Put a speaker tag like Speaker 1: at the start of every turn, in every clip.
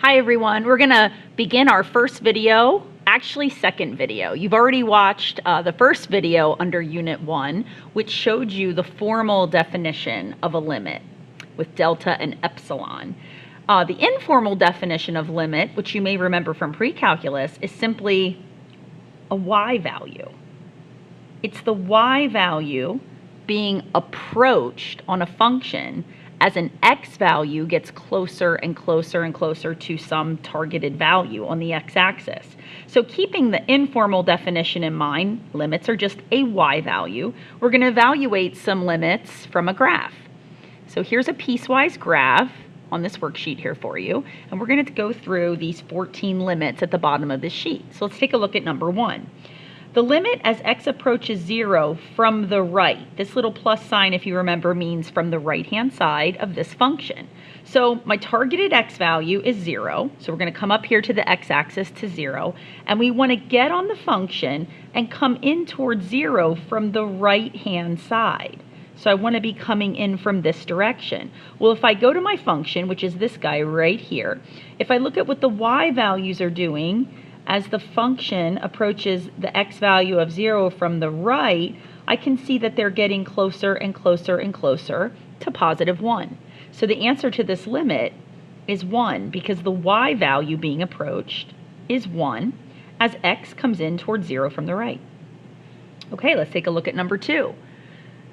Speaker 1: Hi everyone, we're gonna begin our first video, actually second video. You've already watched the first video under Unit 1, which showed you the formal definition of a limit with delta and epsilon. The informal definition of limit, which you may remember from pre-calculus, is simply a y value. It's the y value being approached on a function as an x value gets closer and closer and closer to some targeted value on the x-axis. So keeping the informal definition in mind, limits are just a y value. We're going to evaluate some limits from a graph. So here's a piecewise graph on this worksheet here for you, and we're going to go through these 14 limits at the bottom of this sheet. So let's take a look at number 1. The limit as x approaches 0 from the right. This little plus sign, if you remember, means from the right-hand side of this function. So my targeted x value is 0. So we're going to come up here to the x-axis to 0. And we want to get on the function and come in towards 0 from the right-hand side. So I want to be coming in from this direction. Well, if I go to my function, which is this guy right here, if I look at what the y values are doing, as the function approaches the x value of 0 from the right, I can see that they're getting closer and closer and closer to positive 1. So the answer to this limit is 1 because the y value being approached is 1 as x comes in towards 0 from the right. Okay, let's take a look at number 2.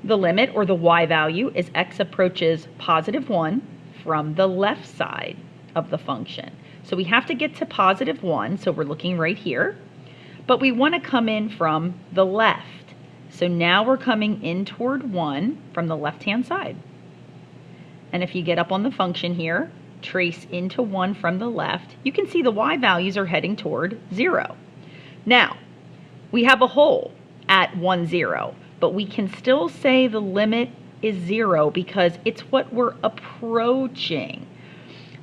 Speaker 1: The limit, or the y value, is x approaches positive 1 from the left side of the function. So we have to get to positive 1, so we're looking right here, but we want to come in from the left. So now we're coming in toward 1 from the left-hand side. And if you get up on the function here, trace into 1 from the left, you can see the y values are heading toward 0. Now, we have a hole at 1, 0, but we can still say the limit is 0 because it's what we're approaching.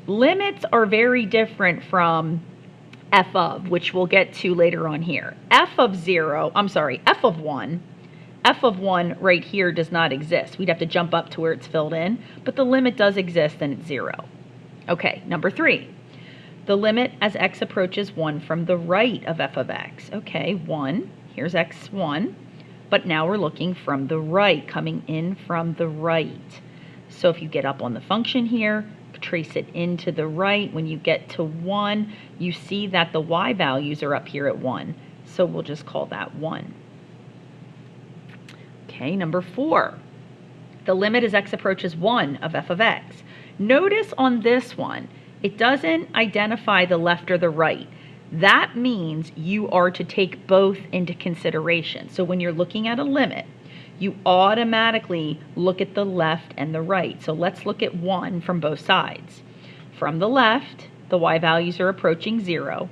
Speaker 1: Limits are very different from f of, which we'll get to later on here. F of 1 right here does not exist. We'd have to jump up to where it's filled in, but the limit does exist and it's 0. Okay, number 3. The limit as x approaches 1 from the right of f of x. Okay, 1, here's x1, but now we're looking from the right, coming in from the right. So if you get up on the function here, trace it into the right, when you get to 1, you see that the y values are up here at 1. So we'll just call that 1. Okay, number 4. The limit as x approaches 1 of f of x. Notice on this one, it doesn't identify the left or the right. That means you are to take both into consideration. So when you're looking at a limit, you automatically look at the left and the right. So let's look at 1 from both sides. From the left, the y values are approaching 0.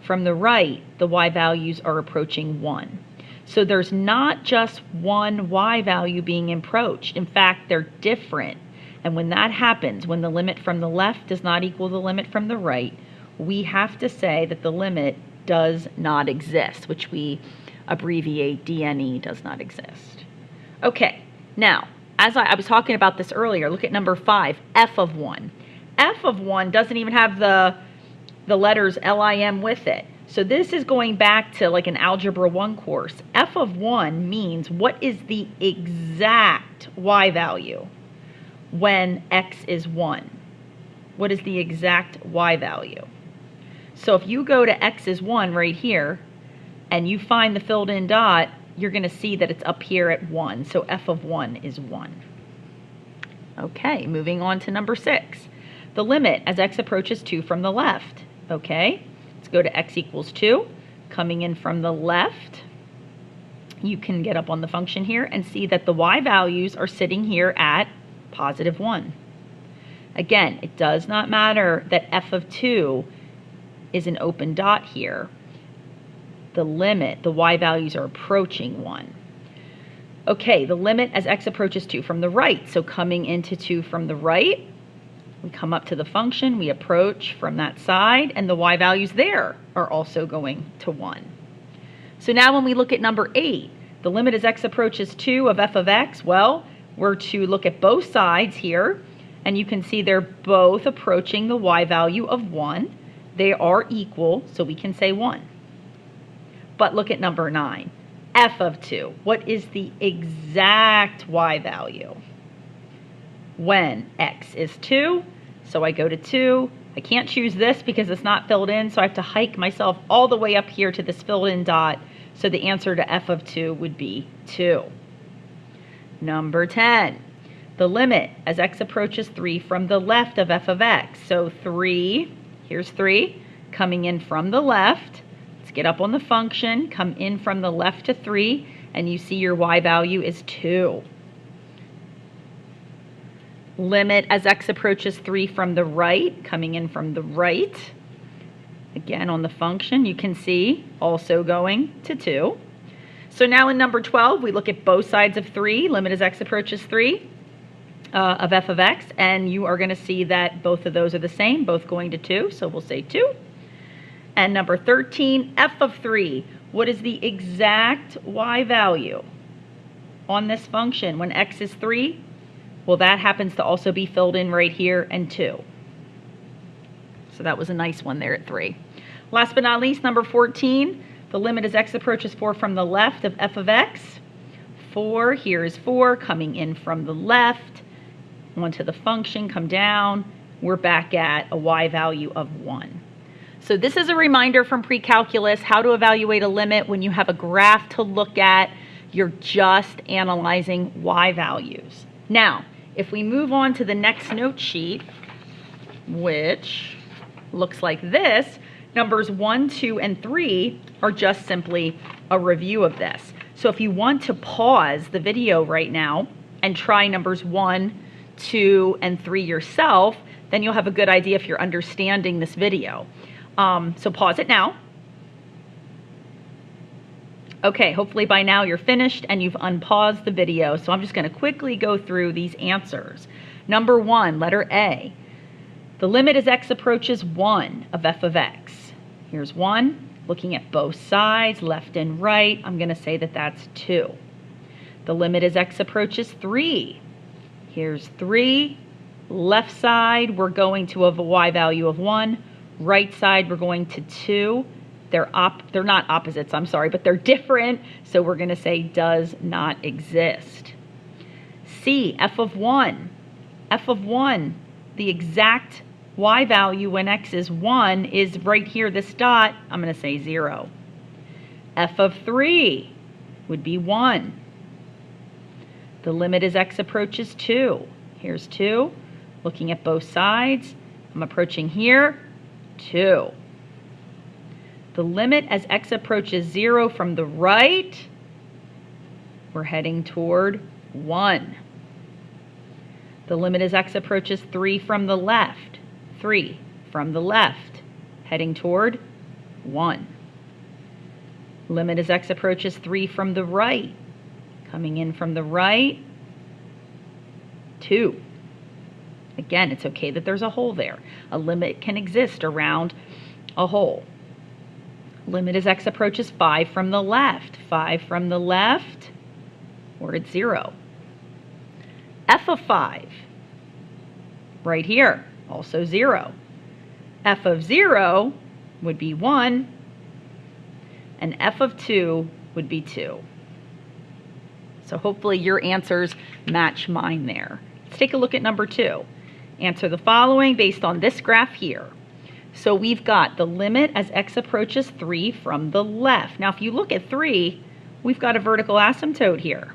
Speaker 1: From the right, the y values are approaching 1. So there's not just one y value being approached. In fact, they're different. And when that happens, when the limit from the left does not equal the limit from the right, we have to say that the limit does not exist, which we abbreviate DNE, does not exist. Okay, now, as I was talking about this earlier, look at number 5, f of 1. F of 1 doesn't even have the letters LIM with it. So this is going back to like an Algebra 1 course. F of 1 means what is the exact y value when x is 1? What is the exact y value? So if you go to x is 1 right here, and you find the filled in dot, you're going to see that it's up here at 1. So f of 1 is 1. Okay, moving on to number 6. The limit as x approaches 2 from the left. Okay, let's go to x equals 2. Coming in from the left, you can get up on the function here and see that the y values are sitting here at positive 1. Again, it does not matter that f of 2 is an open dot here. The limit, the y values are approaching 1. Okay, the limit as x approaches 2 from the right. So coming into 2 from the right, we come up to the function, we approach from that side, and the y values there are also going to 1. So now when we look at number 8, the limit as x approaches 2 of f of x, well, we're to look at both sides here And you can see they're both approaching the y value of 1. They are equal, so we can say 1. But look at number 9, f of 2. What is the exact y value when x is 2? So I go to 2. I can't choose this because it's not filled in, so I have to hike myself all the way up here to this filled in dot. So the answer to f of 2 would be 2. Number 10, the limit as x approaches 3 from the left of f of x. So 3, here's 3, coming in from the left. Let's get up on the function, come in from the left to 3, and you see your y value is 2. Limit as x approaches 3 from the right, coming in from the right. Again, on the function, you can see also going to 2. So now in number 12, we look at both sides of 3, limit as x approaches 3 of f of x, and you are going to see that both of those are the same, both going to 2, so we'll say 2. And number 13, f of 3. What is the exact y value on this function when x is 3? Well, that happens to also be filled in right here, and 2. So that was a nice one there at 3. Last but not least, number 14, the limit as x approaches 4 from the left of f of x. 4, here is 4, coming in from the left, onto the function, come down. We're back at a y value of 1. So this is a reminder from pre-calculus how to evaluate a limit when you have a graph to look at. You're just analyzing y values. Now, if we move on to the next note sheet, which looks like this, numbers 1, 2, and 3 are just simply a review of this. So if you want to pause the video right now and try numbers 1, 2, and 3 yourself, then you'll have a good idea if you're understanding this video. So pause it now. Okay, hopefully by now you're finished and you've unpaused the video. So I'm just going to quickly go through these answers. Number 1, letter A. The limit as x approaches 1 of f of x. Here's 1. Looking at both sides, left and right, I'm going to say that that's 2. The limit as x approaches 3. Here's 3. Left side, we're going to a y value of 1. Right side, we're going to 2. They're not opposites, I'm sorry, but they're different, so we're going to say does not exist. C, f of 1. F of 1, the exact y value when x is 1 is right here, this dot, I'm going to say 0. F of 3 would be 1. The limit as x approaches 2. Here's 2. Looking at both sides, I'm approaching here, 2. The limit as x approaches 0 from the right, we're heading toward 1. The limit as x approaches 3 from the left, 3 from the left, heading toward 1. Limit as x approaches 3 from the right, coming in from the right, 2. Again, it's okay that there's a hole there. A limit can exist around a hole. Limit as x approaches 5 from the left. 5 from the left, we're at 0. F of 5, right here, also 0. F of 0 would be 1, and f of 2 would be 2. So hopefully your answers match mine there. Let's take a look at number 2. Answer the following based on this graph here. So we've got the limit as x approaches 3 from the left. Now if you look at 3, we've got a vertical asymptote here.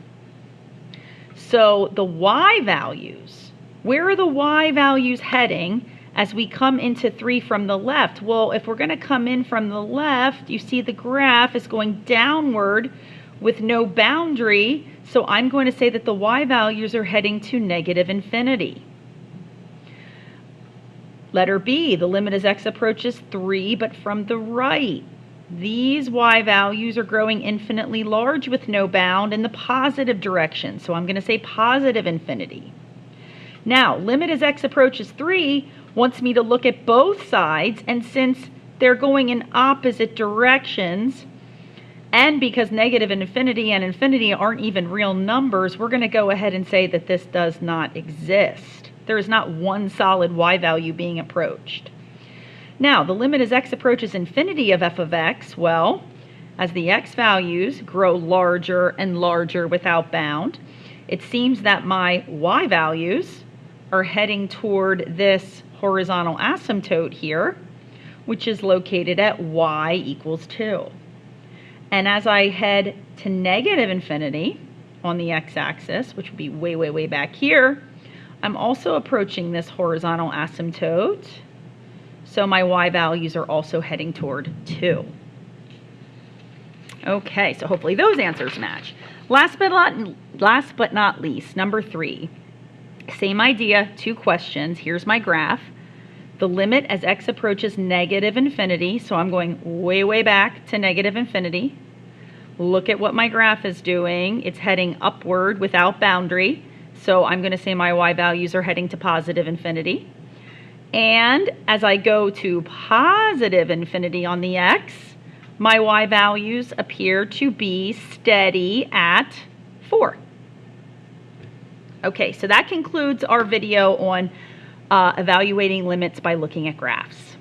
Speaker 1: So the y values, where are the y values heading as we come into 3 from the left? Well, if we're going to come in from the left, you see the graph is going downward with no boundary. So I'm going to say that the y values are heading to negative infinity. Letter B, the limit as x approaches 3, but from the right. These y values are growing infinitely large with no bound in the positive direction. So I'm going to say positive infinity. Now, limit as x approaches 3 wants me to look at both sides, and since they're going in opposite directions, and because negative and infinity aren't even real numbers, we're going to go ahead and say that this does not exist. There is not one solid y value being approached. Now, the limit as x approaches infinity of f of x, well, as the x values grow larger and larger without bound, it seems that my y values are heading toward this horizontal asymptote here, which is located at y equals 2. And as I head to negative infinity on the x-axis, which would be way, way, way back here, I'm also approaching this horizontal asymptote. So my y values are also heading toward 2. Okay, so hopefully those answers match. Last but not least, number 3. Same idea, 2 questions. Here's my graph. The limit as x approaches negative infinity, so I'm going way, way back to negative infinity. Look at what my graph is doing. It's heading upward without boundary, so I'm going to say my y values are heading to positive infinity. And as I go to positive infinity on the x, my y values appear to be steady at 4. Okay, so that concludes our video on evaluating limits by looking at graphs.